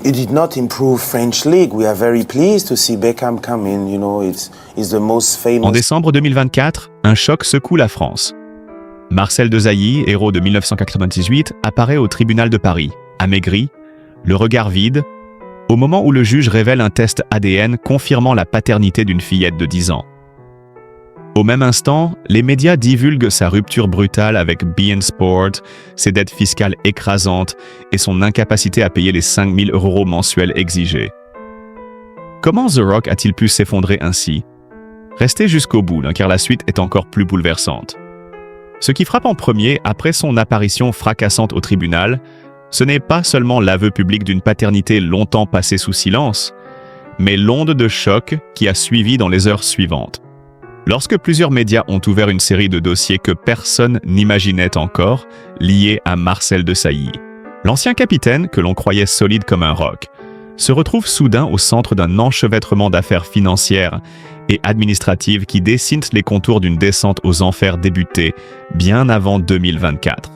It did not improve French league. We are very pleased to see Beckham come in. You know, it's the most famous. En décembre 2024, un choc secoue la France. Marcel Desailly, héros de 1998, apparaît au tribunal de Paris, amaigri, le regard vide, au moment où le juge révèle un test ADN confirmant la paternité d'une fillette de 10 ans. Au même instant, les médias divulguent sa rupture brutale avec beIN Sport, ses dettes fiscales écrasantes et son incapacité à payer les 5 000 € mensuels exigés. Comment The Rock a-t-il pu s'effondrer ainsi? Restez jusqu'au bout, car la suite est encore plus bouleversante. Ce qui frappe en premier, après son apparition fracassante au tribunal, ce n'est pas seulement l'aveu public d'une paternité longtemps passée sous silence, mais l'onde de choc qui a suivi dans les heures suivantes. Lorsque plusieurs médias ont ouvert une série de dossiers que personne n'imaginait encore, liés à Marcel Desailly. L'ancien capitaine, que l'on croyait solide comme un roc, se retrouve soudain au centre d'un enchevêtrement d'affaires financières et administratives qui dessinent les contours d'une descente aux enfers débutée bien avant 2024.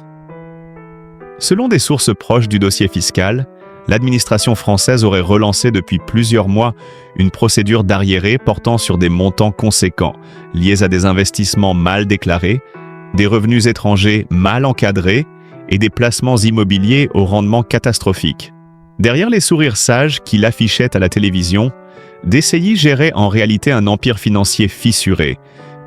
Selon des sources proches du dossier fiscal, l'administration française aurait relancé depuis plusieurs mois une procédure d'arriéré portant sur des montants conséquents, liés à des investissements mal déclarés, des revenus étrangers mal encadrés et des placements immobiliers au rendement catastrophique. Derrière les sourires sages qu'il affichait à la télévision, Desailly gérait en réalité un empire financier fissuré,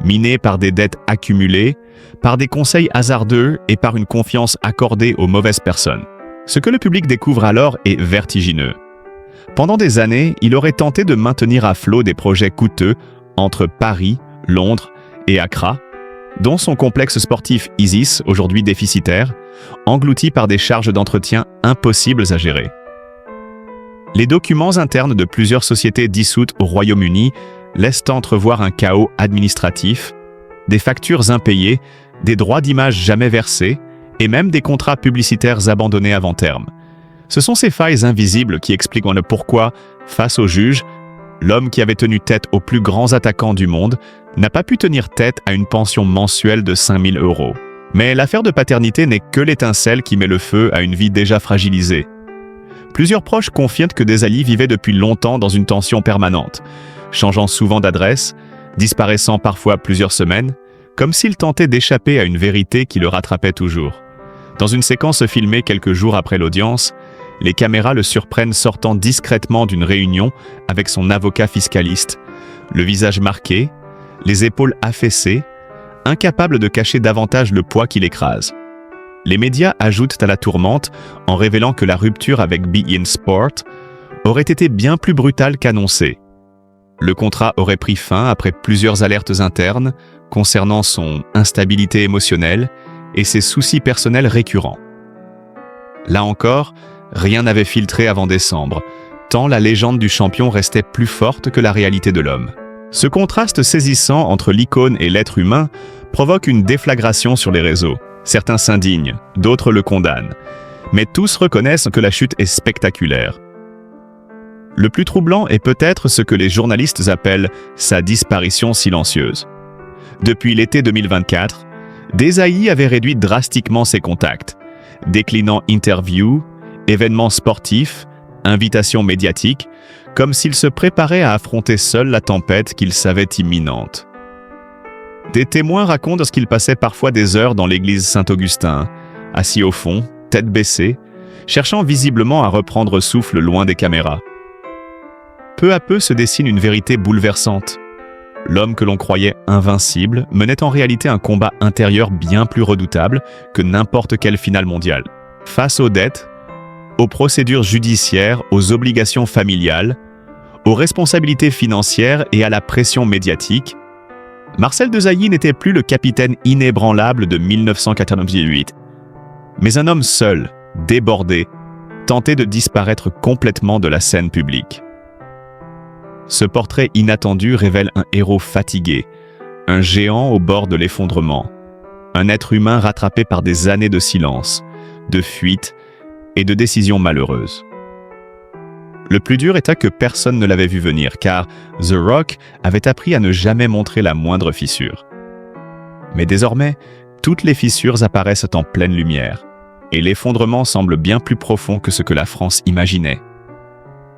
miné par des dettes accumulées, par des conseils hasardeux et par une confiance accordée aux mauvaises personnes. Ce que le public découvre alors est vertigineux. Pendant des années, il aurait tenté de maintenir à flot des projets coûteux entre Paris, Londres et Accra, dont son complexe sportif Isis, aujourd'hui déficitaire, englouti par des charges d'entretien impossibles à gérer. Les documents internes de plusieurs sociétés dissoutes au Royaume-Uni laissent entrevoir un chaos administratif, des factures impayées, des droits d'image jamais versés, et même des contrats publicitaires abandonnés avant terme. Ce sont ces failles invisibles qui expliquent le pourquoi, face au juge, l'homme qui avait tenu tête aux plus grands attaquants du monde n'a pas pu tenir tête à une pension mensuelle de 5 000 €. Mais l'affaire de paternité n'est que l'étincelle qui met le feu à une vie déjà fragilisée. Plusieurs proches confient que Desailly vivait depuis longtemps dans une tension permanente, changeant souvent d'adresse, disparaissant parfois plusieurs semaines, comme s'il tentait d'échapper à une vérité qui le rattrapait toujours. Dans une séquence filmée quelques jours après l'audience, les caméras le surprennent sortant discrètement d'une réunion avec son avocat fiscaliste, le visage marqué, les épaules affaissées, incapable de cacher davantage le poids qui l'écrase. Les médias ajoutent à la tourmente en révélant que la rupture avec beIN Sport aurait été bien plus brutale qu'annoncé. Le contrat aurait pris fin après plusieurs alertes internes concernant son instabilité émotionnelle et ses soucis personnels récurrents. Là encore, rien n'avait filtré avant décembre, tant la légende du champion restait plus forte que la réalité de l'homme. Ce contraste saisissant entre l'icône et l'être humain provoque une déflagration sur les réseaux. Certains s'indignent, d'autres le condamnent, mais tous reconnaissent que la chute est spectaculaire. Le plus troublant est peut-être ce que les journalistes appellent sa disparition silencieuse. Depuis l'été 2024, Desailly avait réduit drastiquement ses contacts, déclinant interviews, événements sportifs, invitations médiatiques, comme s'il se préparait à affronter seul la tempête qu'il savait imminente. Des témoins racontent qu'il passait parfois des heures dans l'église Saint-Augustin, assis au fond, tête baissée, cherchant visiblement à reprendre souffle loin des caméras. Peu à peu se dessine une vérité bouleversante. L'homme que l'on croyait invincible menait en réalité un combat intérieur bien plus redoutable que n'importe quelle finale mondiale. Face aux dettes, aux procédures judiciaires, aux obligations familiales, aux responsabilités financières et à la pression médiatique, Marcel Desailly n'était plus le capitaine inébranlable de 1998, mais un homme seul, débordé, tenté de disparaître complètement de la scène publique. Ce portrait inattendu révèle un héros fatigué, un géant au bord de l'effondrement, un être humain rattrapé par des années de silence, de fuite et de décisions malheureuses. Le plus dur était que personne ne l'avait vu venir, car The Rock avait appris à ne jamais montrer la moindre fissure. Mais désormais, toutes les fissures apparaissent en pleine lumière, et l'effondrement semble bien plus profond que ce que la France imaginait.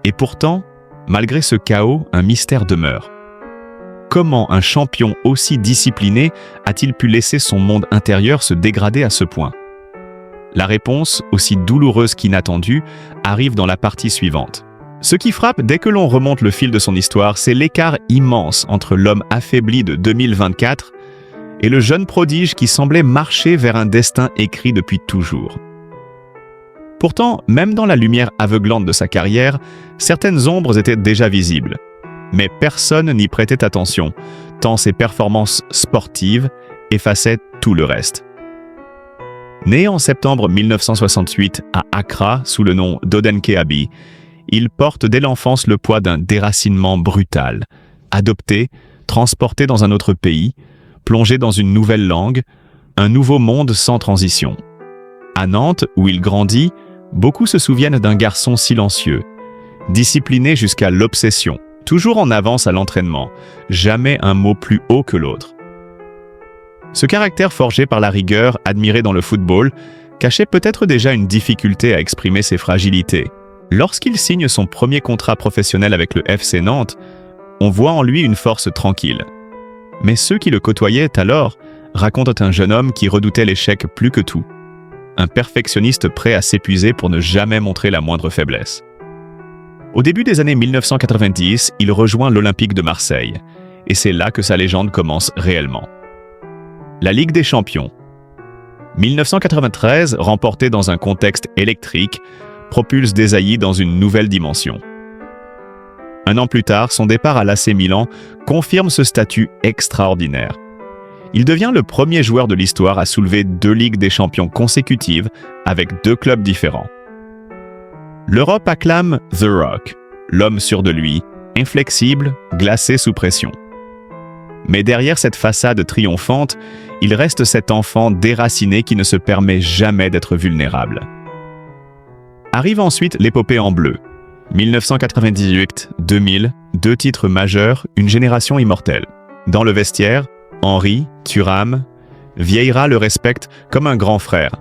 Et pourtant, malgré ce chaos, un mystère demeure. Comment un champion aussi discipliné a-t-il pu laisser son monde intérieur se dégrader à ce point? La réponse, aussi douloureuse qu'inattendue, arrive dans la partie suivante. Ce qui frappe dès que l'on remonte le fil de son histoire, c'est l'écart immense entre l'homme affaibli de 2024 et le jeune prodige qui semblait marcher vers un destin écrit depuis toujours. Pourtant, même dans la lumière aveuglante de sa carrière, certaines ombres étaient déjà visibles. Mais personne n'y prêtait attention, tant ses performances sportives effaçaient tout le reste. Né en septembre 1968 à Accra sous le nom d'Odenke Abi, il porte dès l'enfance le poids d'un déracinement brutal. Adopté, transporté dans un autre pays, plongé dans une nouvelle langue, un nouveau monde sans transition. À Nantes, où il grandit, beaucoup se souviennent d'un garçon silencieux, discipliné jusqu'à l'obsession, toujours en avance à l'entraînement, jamais un mot plus haut que l'autre. Ce caractère forgé par la rigueur, admiré dans le football, cachait peut-être déjà une difficulté à exprimer ses fragilités. Lorsqu'il signe son premier contrat professionnel avec le FC Nantes, on voit en lui une force tranquille. Mais ceux qui le côtoyaient alors racontent un jeune homme qui redoutait l'échec plus que tout. Un perfectionniste prêt à s'épuiser pour ne jamais montrer la moindre faiblesse. Au début des années 1990, il rejoint l'Olympique de Marseille, et c'est là que sa légende commence réellement. La Ligue des Champions. 1993, remportée dans un contexte électrique, propulse Desailly dans une nouvelle dimension. Un an plus tard, son départ à l'AC Milan confirme ce statut extraordinaire. Il devient le premier joueur de l'histoire à soulever 2 Ligues des Champions consécutives avec 2 clubs différents. L'Europe acclame The Rock, l'homme sûr de lui, inflexible, glacé sous pression. Mais derrière cette façade triomphante, il reste cet enfant déraciné qui ne se permet jamais d'être vulnérable. Arrive ensuite l'épopée en bleu. 1998-2000, 2 titres majeurs, une génération immortelle. Dans le vestiaire, Henry, Thuram, Vieira le respectent comme un grand frère.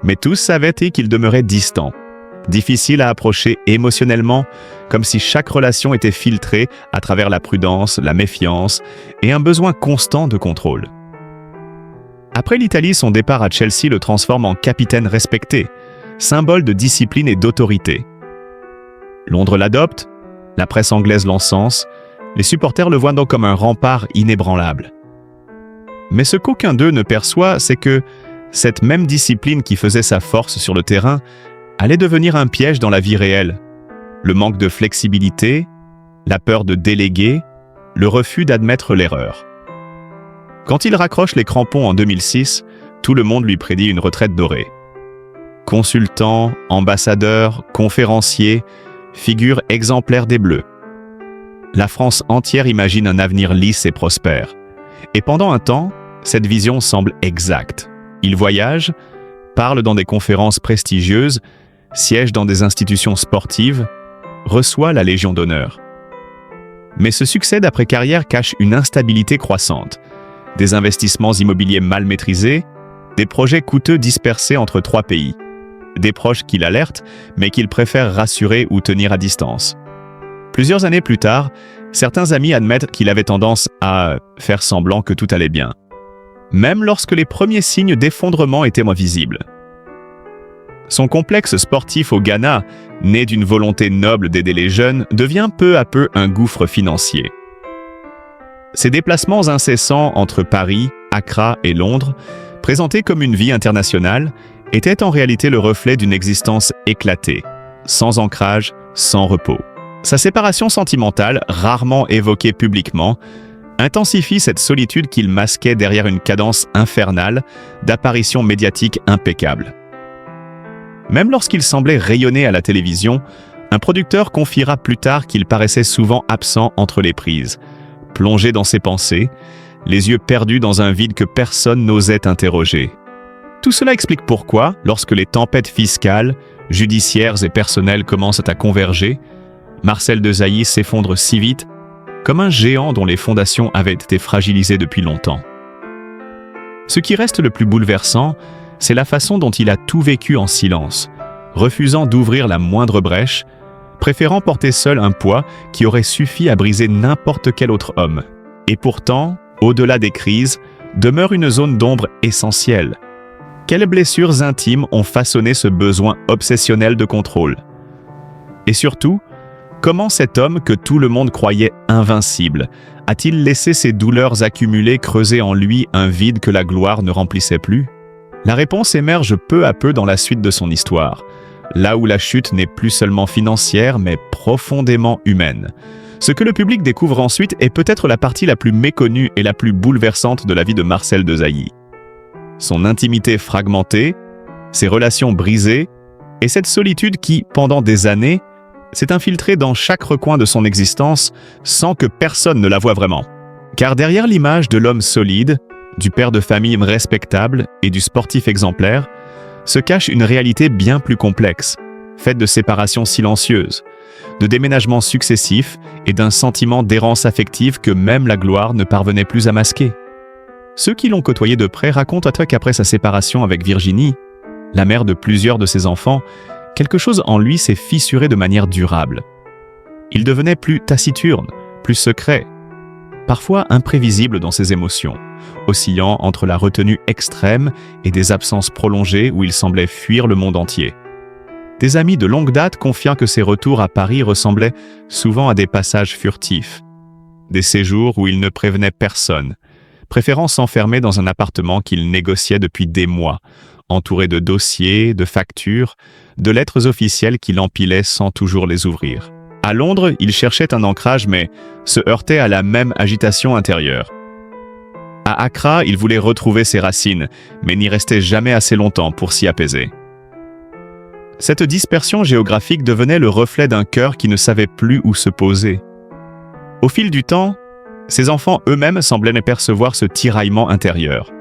Mais tous savaient qu'il demeurait distant. Difficile à approcher émotionnellement, comme si chaque relation était filtrée à travers la prudence, la méfiance et un besoin constant de contrôle. Après l'Italie, son départ à Chelsea le transforme en capitaine respecté, symbole de discipline et d'autorité. Londres l'adopte, la presse anglaise l'encense, les supporters le voient donc comme un rempart inébranlable. Mais ce qu'aucun d'eux ne perçoit, c'est que cette même discipline qui faisait sa force sur le terrain allait devenir un piège dans la vie réelle. Le manque de flexibilité, la peur de déléguer, le refus d'admettre l'erreur. Quand il raccroche les crampons en 2006, tout le monde lui prédit une retraite dorée. Consultant, ambassadeur, conférencier, figure exemplaire des Bleus. La France entière imagine un avenir lisse et prospère. Et pendant un temps, cette vision semble exacte. Il voyage, parle dans des conférences prestigieuses, siège dans des institutions sportives, reçoit la Légion d'honneur. Mais ce succès d'après-carrière cache une instabilité croissante. Des investissements immobiliers mal maîtrisés, des projets coûteux dispersés entre 3 pays. Des proches qui l'alertent, mais qu'il préfère rassurer ou tenir à distance. Plusieurs années plus tard, certains amis admettent qu'il avait tendance à faire semblant que tout allait bien, même lorsque les premiers signes d'effondrement étaient moins visibles. Son complexe sportif au Ghana, né d'une volonté noble d'aider les jeunes, devient peu à peu un gouffre financier. Ses déplacements incessants entre Paris, Accra et Londres, présentés comme une vie internationale, étaient en réalité le reflet d'une existence éclatée, sans ancrage, sans repos. Sa séparation sentimentale, rarement évoquée publiquement, intensifie cette solitude qu'il masquait derrière une cadence infernale d'apparitions médiatiques impeccables. Même lorsqu'il semblait rayonner à la télévision, un producteur confiera plus tard qu'il paraissait souvent absent entre les prises, plongé dans ses pensées, les yeux perdus dans un vide que personne n'osait interroger. Tout cela explique pourquoi, lorsque les tempêtes fiscales, judiciaires et personnelles commencent à converger, Marcel Desailly s'effondre si vite, comme un géant dont les fondations avaient été fragilisées depuis longtemps. Ce qui reste le plus bouleversant, c'est la façon dont il a tout vécu en silence, refusant d'ouvrir la moindre brèche, préférant porter seul un poids qui aurait suffi à briser n'importe quel autre homme. Et pourtant, au-delà des crises, demeure une zone d'ombre essentielle. Quelles blessures intimes ont façonné ce besoin obsessionnel de contrôle? Et surtout, comment cet homme que tout le monde croyait invincible a-t-il laissé ses douleurs accumulées creuser en lui un vide que la gloire ne remplissait plus? La réponse émerge peu à peu dans la suite de son histoire, là où la chute n'est plus seulement financière mais profondément humaine. Ce que le public découvre ensuite est peut-être la partie la plus méconnue et la plus bouleversante de la vie de Marcel Desailly. Son intimité fragmentée, ses relations brisées et cette solitude qui, pendant des années, s'est infiltrée dans chaque recoin de son existence sans que personne ne la voie vraiment. Car derrière l'image de l'homme solide, du père de famille respectable et du sportif exemplaire, se cache une réalité bien plus complexe, faite de séparations silencieuses, de déménagements successifs et d'un sentiment d'errance affective que même la gloire ne parvenait plus à masquer. Ceux qui l'ont côtoyé de près racontent qu'après sa séparation avec Virginie, la mère de plusieurs de ses enfants, quelque chose en lui s'est fissuré de manière durable. Il devenait plus taciturne, plus secret, parfois imprévisible dans ses émotions, oscillant entre la retenue extrême et des absences prolongées où il semblait fuir le monde entier. Des amis de longue date confient que ses retours à Paris ressemblaient souvent à des passages furtifs, des séjours où il ne prévenait personne, préférant s'enfermer dans un appartement qu'il négociait depuis des mois, entouré de dossiers, de factures, de lettres officielles qu'il empilait sans toujours les ouvrir. À Londres, il cherchait un ancrage mais se heurtait à la même agitation intérieure. À Accra, il voulait retrouver ses racines, mais n'y restait jamais assez longtemps pour s'y apaiser. Cette dispersion géographique devenait le reflet d'un cœur qui ne savait plus où se poser. Au fil du temps, ses enfants eux-mêmes semblaient percevoir ce tiraillement intérieur.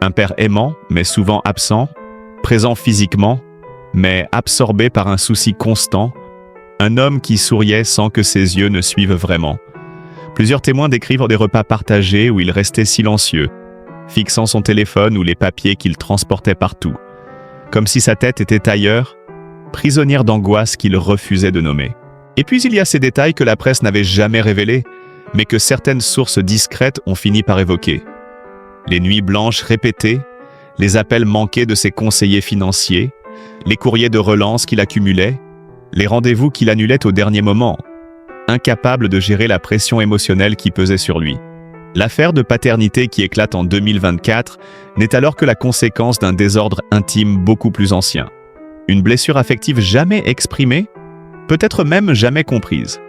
Un père aimant, mais souvent absent, présent physiquement, mais absorbé par un souci constant, un homme qui souriait sans que ses yeux ne suivent vraiment. Plusieurs témoins décrivent des repas partagés où il restait silencieux, fixant son téléphone ou les papiers qu'il transportait partout, comme si sa tête était ailleurs, prisonnière d'angoisse qu'il refusait de nommer. Et puis il y a ces détails que la presse n'avait jamais révélés, mais que certaines sources discrètes ont fini par évoquer. Les nuits blanches répétées, les appels manqués de ses conseillers financiers, les courriers de relance qu'il accumulait, les rendez-vous qu'il annulait au dernier moment, incapable de gérer la pression émotionnelle qui pesait sur lui. L'affaire de paternité qui éclate en 2024 n'est alors que la conséquence d'un désordre intime beaucoup plus ancien. Une blessure affective jamais exprimée, peut-être même jamais comprise.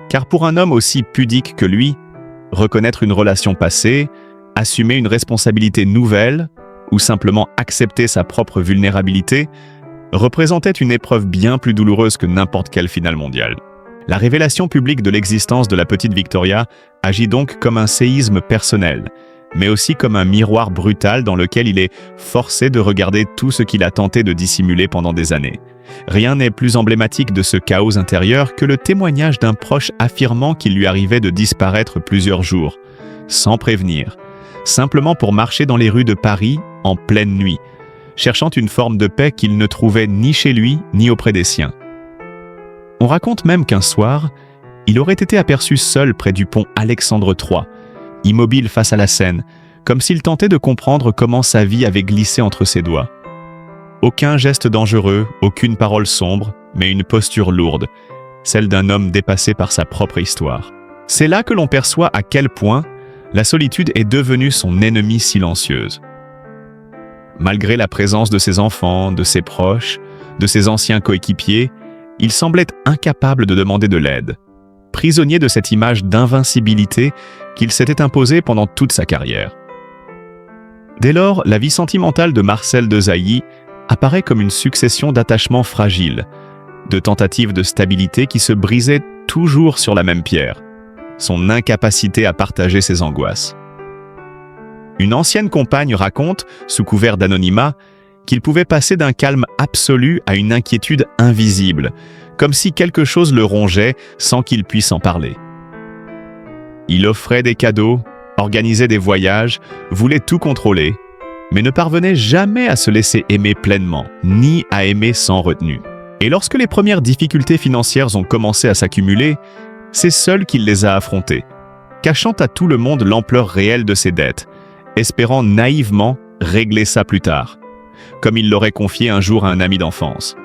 Car pour un homme aussi pudique que lui, reconnaître une relation passée, assumer une responsabilité nouvelle ou simplement accepter sa propre vulnérabilité représentait une épreuve bien plus douloureuse que n'importe quelle finale mondiale. La révélation publique de l'existence de la petite Victoria agit donc comme un séisme personnel, mais aussi comme un miroir brutal dans lequel il est forcé de regarder tout ce qu'il a tenté de dissimuler pendant des années. Rien n'est plus emblématique de ce chaos intérieur que le témoignage d'un proche affirmant qu'il lui arrivait de disparaître plusieurs jours, sans prévenir, simplement pour marcher dans les rues de Paris en pleine nuit, cherchant une forme de paix qu'il ne trouvait ni chez lui ni auprès des siens. On raconte même qu'un soir, il aurait été aperçu seul près du pont Alexandre III, immobile face à la Seine, comme s'il tentait de comprendre comment sa vie avait glissé entre ses doigts. Aucun geste dangereux, aucune parole sombre, mais une posture lourde, celle d'un homme dépassé par sa propre histoire. C'est là que l'on perçoit à quel point la solitude est devenue son ennemie silencieuse. Malgré la présence de ses enfants, de ses proches, de ses anciens coéquipiers, il semblait incapable de demander de l'aide, prisonnier de cette image d'invincibilité qu'il s'était imposée pendant toute sa carrière. Dès lors, la vie sentimentale de Marcel Desailly apparaît comme une succession d'attachements fragiles, de tentatives de stabilité qui se brisaient toujours sur la même pierre, son incapacité à partager ses angoisses. Une ancienne compagne raconte, sous couvert d'anonymat, qu'il pouvait passer d'un calme absolu à une inquiétude invisible, comme si quelque chose le rongeait sans qu'il puisse en parler. Il offrait des cadeaux, organisait des voyages, voulait tout contrôler, mais ne parvenait jamais à se laisser aimer pleinement, ni à aimer sans retenue. Et lorsque les premières difficultés financières ont commencé à s'accumuler, c'est seul qu'il les a affrontées, cachant à tout le monde l'ampleur réelle de ses dettes, espérant naïvement régler ça plus tard, comme il l'aurait confié un jour à un ami d'enfance.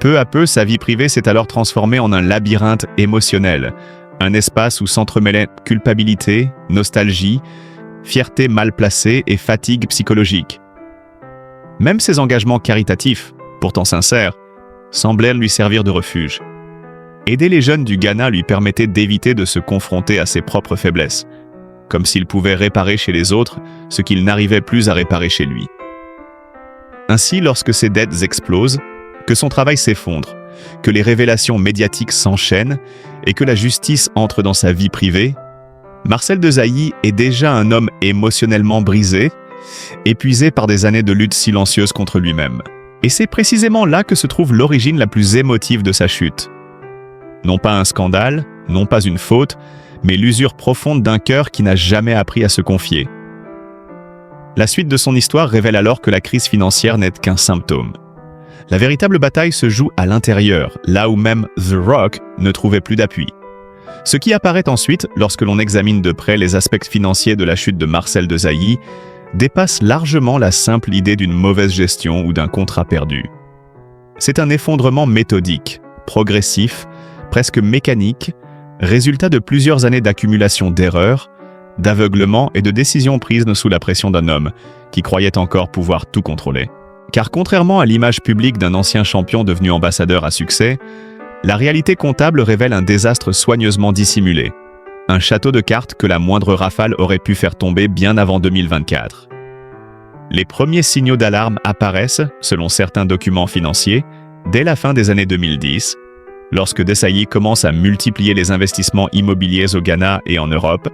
Peu à peu, sa vie privée s'est alors transformée en un labyrinthe émotionnel, un espace où s'entremêlaient culpabilité, nostalgie, fierté mal placée et fatigue psychologique. Même ses engagements caritatifs, pourtant sincères, semblèrent lui servir de refuge. Aider les jeunes du Ghana lui permettait d'éviter de se confronter à ses propres faiblesses, comme s'il pouvait réparer chez les autres ce qu'il n'arrivait plus à réparer chez lui. Ainsi, lorsque ses dettes explosent, que son travail s'effondre, que les révélations médiatiques s'enchaînent et que la justice entre dans sa vie privée, Marcel Desailly est déjà un homme émotionnellement brisé, épuisé par des années de lutte silencieuse contre lui-même. Et c'est précisément là que se trouve l'origine la plus émotive de sa chute. Non pas un scandale, non pas une faute, mais l'usure profonde d'un cœur qui n'a jamais appris à se confier. La suite de son histoire révèle alors que la crise financière n'est qu'un symptôme. La véritable bataille se joue à l'intérieur, là où même The Rock ne trouvait plus d'appui. Ce qui apparaît ensuite, lorsque l'on examine de près les aspects financiers de la chute de Marcel Desailly, dépasse largement la simple idée d'une mauvaise gestion ou d'un contrat perdu. C'est un effondrement méthodique, progressif, presque mécanique, résultat de plusieurs années d'accumulation d'erreurs, d'aveuglement et de décisions prises sous la pression d'un homme qui croyait encore pouvoir tout contrôler. Car contrairement à l'image publique d'un ancien champion devenu ambassadeur à succès, la réalité comptable révèle un désastre soigneusement dissimulé, un château de cartes que la moindre rafale aurait pu faire tomber bien avant 2024. Les premiers signaux d'alarme apparaissent, selon certains documents financiers, dès la fin des années 2010, lorsque Desailly commence à multiplier les investissements immobiliers au Ghana et en Europe,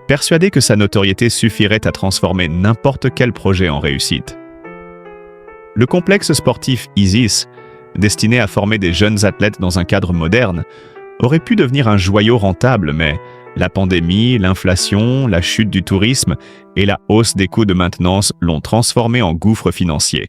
persuadé que sa notoriété suffirait à transformer n'importe quel projet en réussite. Le complexe sportif Isis, destiné à former des jeunes athlètes dans un cadre moderne, aurait pu devenir un joyau rentable, mais la pandémie, l'inflation, la chute du tourisme et la hausse des coûts de maintenance l'ont transformé en gouffre financier,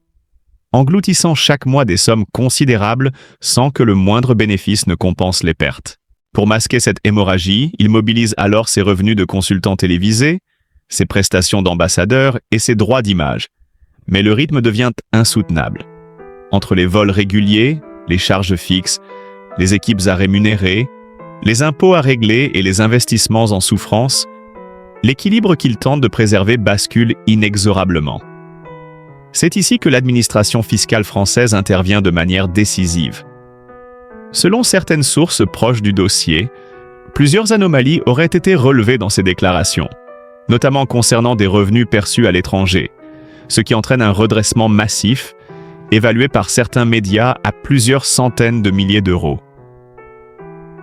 engloutissant chaque mois des sommes considérables sans que le moindre bénéfice ne compense les pertes. Pour masquer cette hémorragie, il mobilise alors ses revenus de consultant télévisé, ses prestations d'ambassadeur et ses droits d'image. Mais le rythme devient insoutenable. Entre les vols réguliers, les charges fixes, les équipes à rémunérer, les impôts à régler et les investissements en souffrance, l'équilibre qu'il tente de préserver bascule inexorablement. C'est ici que l'administration fiscale française intervient de manière décisive. Selon certaines sources proches du dossier, plusieurs anomalies auraient été relevées dans ces déclarations, notamment concernant des revenus perçus à l'étranger, ce qui entraîne un redressement massif, évalué par certains médias à plusieurs centaines de milliers d'euros.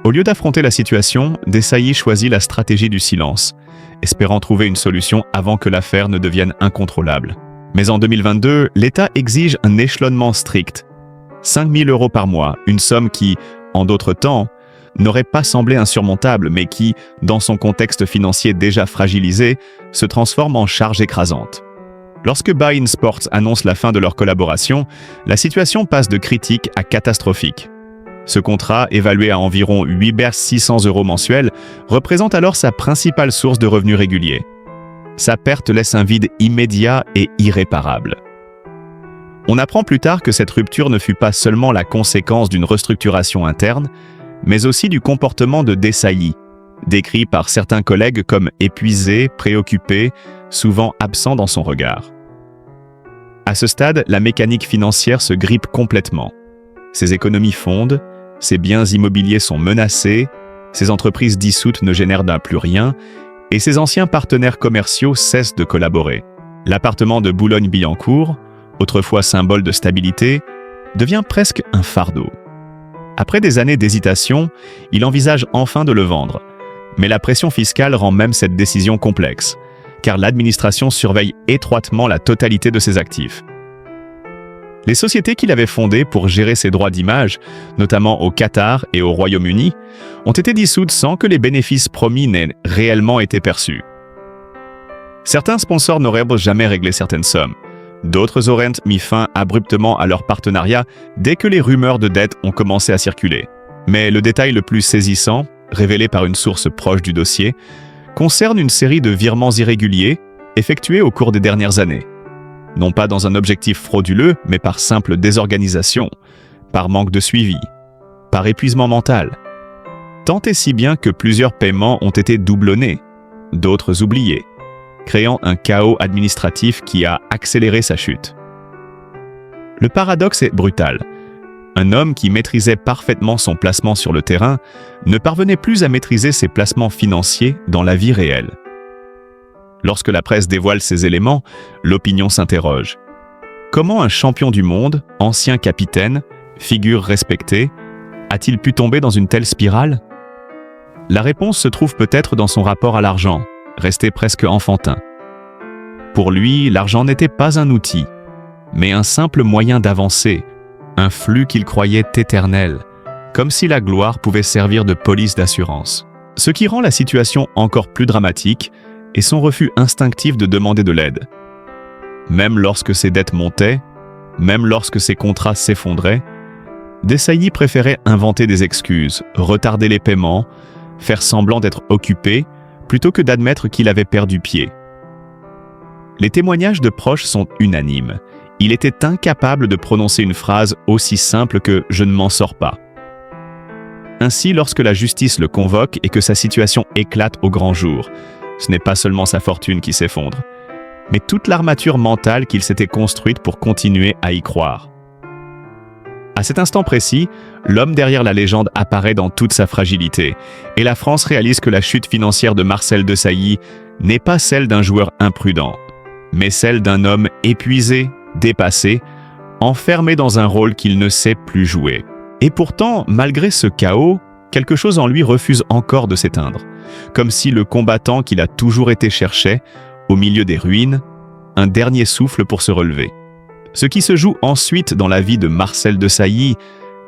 Au lieu d'affronter la situation, Desailly choisit la stratégie du silence, espérant trouver une solution avant que l'affaire ne devienne incontrôlable. Mais en 2022, l'État exige un échelonnement strict. 5 000 € par mois, une somme qui, en d'autres temps, n'aurait pas semblé insurmontable, mais qui, dans son contexte financier déjà fragilisé, se transforme en charge écrasante. Lorsque beIN Sports annonce la fin de leur collaboration, la situation passe de critique à catastrophique. Ce contrat, évalué à environ 8 600 € mensuels, représente alors sa principale source de revenus réguliers. Sa perte laisse un vide immédiat et irréparable. On apprend plus tard que cette rupture ne fut pas seulement la conséquence d'une restructuration interne, mais aussi du comportement de Desailly, décrit par certains collègues comme épuisé, préoccupé, souvent absent dans son regard. À ce stade, la mécanique financière se grippe complètement. Ses économies fondent, ses biens immobiliers sont menacés, ses entreprises dissoutes ne génèrent plus rien, et ses anciens partenaires commerciaux cessent de collaborer. L'appartement de Boulogne-Billancourt, autrefois symbole de stabilité, devient presque un fardeau. Après des années d'hésitation, il envisage enfin de le vendre. Mais la pression fiscale rend même cette décision complexe, car l'administration surveille étroitement la totalité de ses actifs. Les sociétés qu'il avait fondées pour gérer ses droits d'image, notamment au Qatar et au Royaume-Uni, ont été dissoutes sans que les bénéfices promis n'aient réellement été perçus. Certains sponsors n'auraient jamais réglé certaines sommes, D'autres auraient mis fin abruptement à leur partenariat dès que les rumeurs de dette ont commencé à circuler. Mais le détail le plus saisissant, révélé par une source proche du dossier, concerne une série de virements irréguliers effectués au cours des dernières années. Non pas dans un objectif frauduleux, mais par simple désorganisation, par manque de suivi, par épuisement mental. Tant et si bien que plusieurs paiements ont été doublonnés, d'autres oubliés, créant un chaos administratif qui a accéléré sa chute. Le paradoxe est brutal. Un homme qui maîtrisait parfaitement son placement sur le terrain ne parvenait plus à maîtriser ses placements financiers dans la vie réelle. Lorsque la presse dévoile ces éléments, l'opinion s'interroge. Comment un champion du monde, ancien capitaine, figure respectée, a-t-il pu tomber dans une telle spirale? La réponse se trouve peut-être dans son rapport à l'argent, resté presque enfantin. Pour lui, l'argent n'était pas un outil, mais un simple moyen d'avancer, un flux qu'il croyait éternel, comme si la gloire pouvait servir de police d'assurance. Ce qui rend la situation encore plus dramatique est son refus instinctif de demander de l'aide. Même lorsque ses dettes montaient, même lorsque ses contrats s'effondraient, Desailly préférait inventer des excuses, retarder les paiements, faire semblant d'être occupé, plutôt que d'admettre qu'il avait perdu pied. Les témoignages de proches sont unanimes. Il était incapable de prononcer une phrase aussi simple que « je ne m'en sors pas ». Ainsi, lorsque la justice le convoque et que sa situation éclate au grand jour, ce n'est pas seulement sa fortune qui s'effondre, mais toute l'armature mentale qu'il s'était construite pour continuer à y croire. À cet instant précis, l'homme derrière la légende apparaît dans toute sa fragilité, et la France réalise que la chute financière de Marcel Desailly n'est pas celle d'un joueur imprudent, mais celle d'un homme épuisé, dépassé, enfermé dans un rôle qu'il ne sait plus jouer. Et pourtant, malgré ce chaos, quelque chose en lui refuse encore de s'éteindre, comme si le combattant qu'il a toujours été cherchait, au milieu des ruines, un dernier souffle pour se relever. Ce qui se joue ensuite dans la vie de Marcel Desailly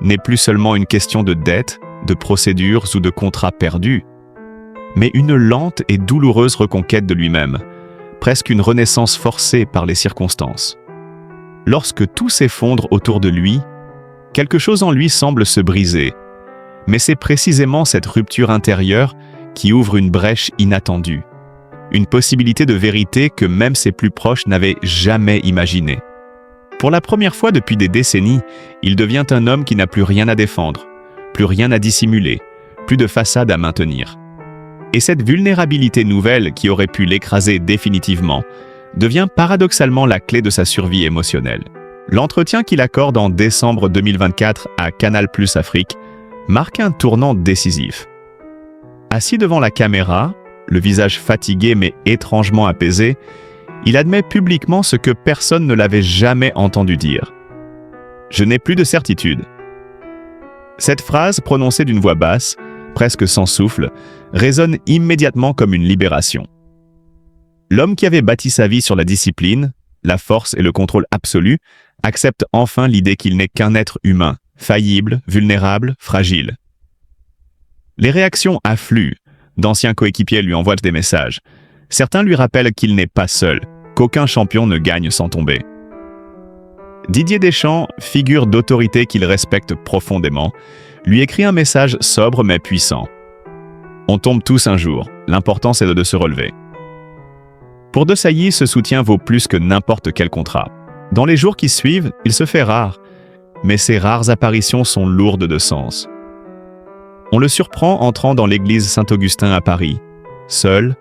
n'est plus seulement une question de dette, de procédures ou de contrats perdus, mais une lente et douloureuse reconquête de lui-même, presque une renaissance forcée par les circonstances. Lorsque tout s'effondre autour de lui, quelque chose en lui semble se briser, mais c'est précisément cette rupture intérieure qui ouvre une brèche inattendue, une possibilité de vérité que même ses plus proches n'avaient jamais imaginée. Pour la première fois depuis des décennies, il devient un homme qui n'a plus rien à défendre, plus rien à dissimuler, plus de façade à maintenir. Et cette vulnérabilité nouvelle qui aurait pu l'écraser définitivement devient paradoxalement la clé de sa survie émotionnelle. L'entretien qu'il accorde en décembre 2024 à Canal+ Afrique marque un tournant décisif. Assis devant la caméra, le visage fatigué mais étrangement apaisé, il admet publiquement ce que personne ne l'avait jamais entendu dire. « Je n'ai plus de certitude ». Cette phrase, prononcée d'une voix basse, presque sans souffle, résonne immédiatement comme une libération. L'homme qui avait bâti sa vie sur la discipline, la force et le contrôle absolu, accepte enfin l'idée qu'il n'est qu'un être humain, faillible, vulnérable, fragile. Les réactions affluent, d'anciens coéquipiers lui envoient des messages. Certains lui rappellent qu'il n'est pas seul, qu'aucun champion ne gagne sans tomber. Didier Deschamps, figure d'autorité qu'il respecte profondément, lui écrit un message sobre mais puissant. « On tombe tous un jour, l'important c'est de se relever ». Pour Desailly, ce soutien vaut plus que n'importe quel contrat. Dans les jours qui suivent, il se fait rare, mais ces rares apparitions sont lourdes de sens. On le surprend entrant dans l'église Saint-Augustin à Paris, seul,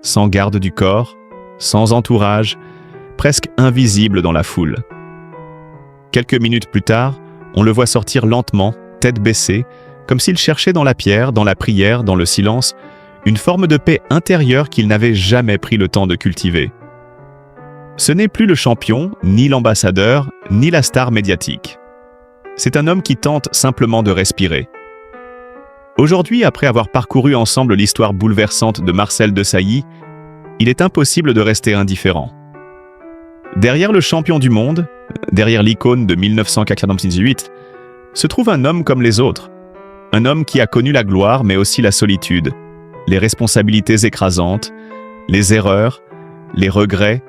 sans garde du corps, sans entourage, presque invisible dans la foule. Quelques minutes plus tard, on le voit sortir lentement, tête baissée, comme s'il cherchait dans la pierre, dans la prière, dans le silence, une forme de paix intérieure qu'il n'avait jamais pris le temps de cultiver. Ce n'est plus le champion, ni l'ambassadeur, ni la star médiatique. C'est un homme qui tente simplement de respirer. Aujourd'hui, après avoir parcouru ensemble l'histoire bouleversante de Marcel Desailly, il est impossible de rester indifférent. Derrière le champion du monde, derrière l'icône de 1998, se trouve un homme comme les autres. Un homme qui a connu la gloire mais aussi la solitude, les responsabilités écrasantes, les erreurs, les regrets,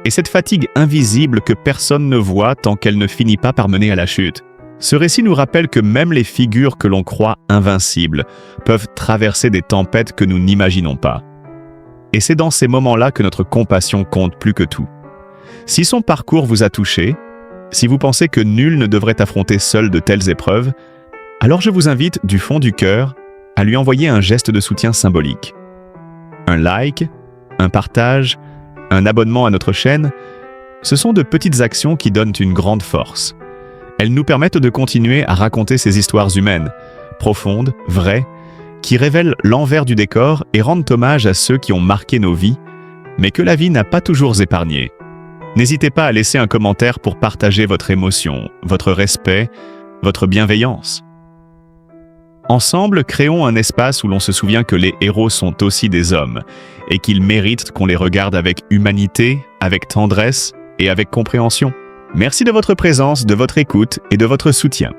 et cette fatigue invisible que personne ne voit tant qu'elle ne finit pas par mener à la chute. Ce récit nous rappelle que même les figures que l'on croit invincibles peuvent traverser des tempêtes que nous n'imaginons pas. Et c'est dans ces moments-là que notre compassion compte plus que tout. Si son parcours vous a touché, si vous pensez que nul ne devrait affronter seul de telles épreuves, alors je vous invite du fond du cœur à lui envoyer un geste de soutien symbolique. Un like, un partage, un abonnement à notre chaîne, ce sont de petites actions qui donnent une grande force. Elles nous permettent de continuer à raconter ces histoires humaines, profondes, vraies, qui révèlent l'envers du décor et rendent hommage à ceux qui ont marqué nos vies, mais que la vie n'a pas toujours épargnés. N'hésitez pas à laisser un commentaire pour partager votre émotion, votre respect, votre bienveillance. Ensemble, créons un espace où l'on se souvient que les héros sont aussi des hommes et qu'ils méritent qu'on les regarde avec humanité, avec tendresse et avec compréhension. Merci de votre présence, de votre écoute et de votre soutien.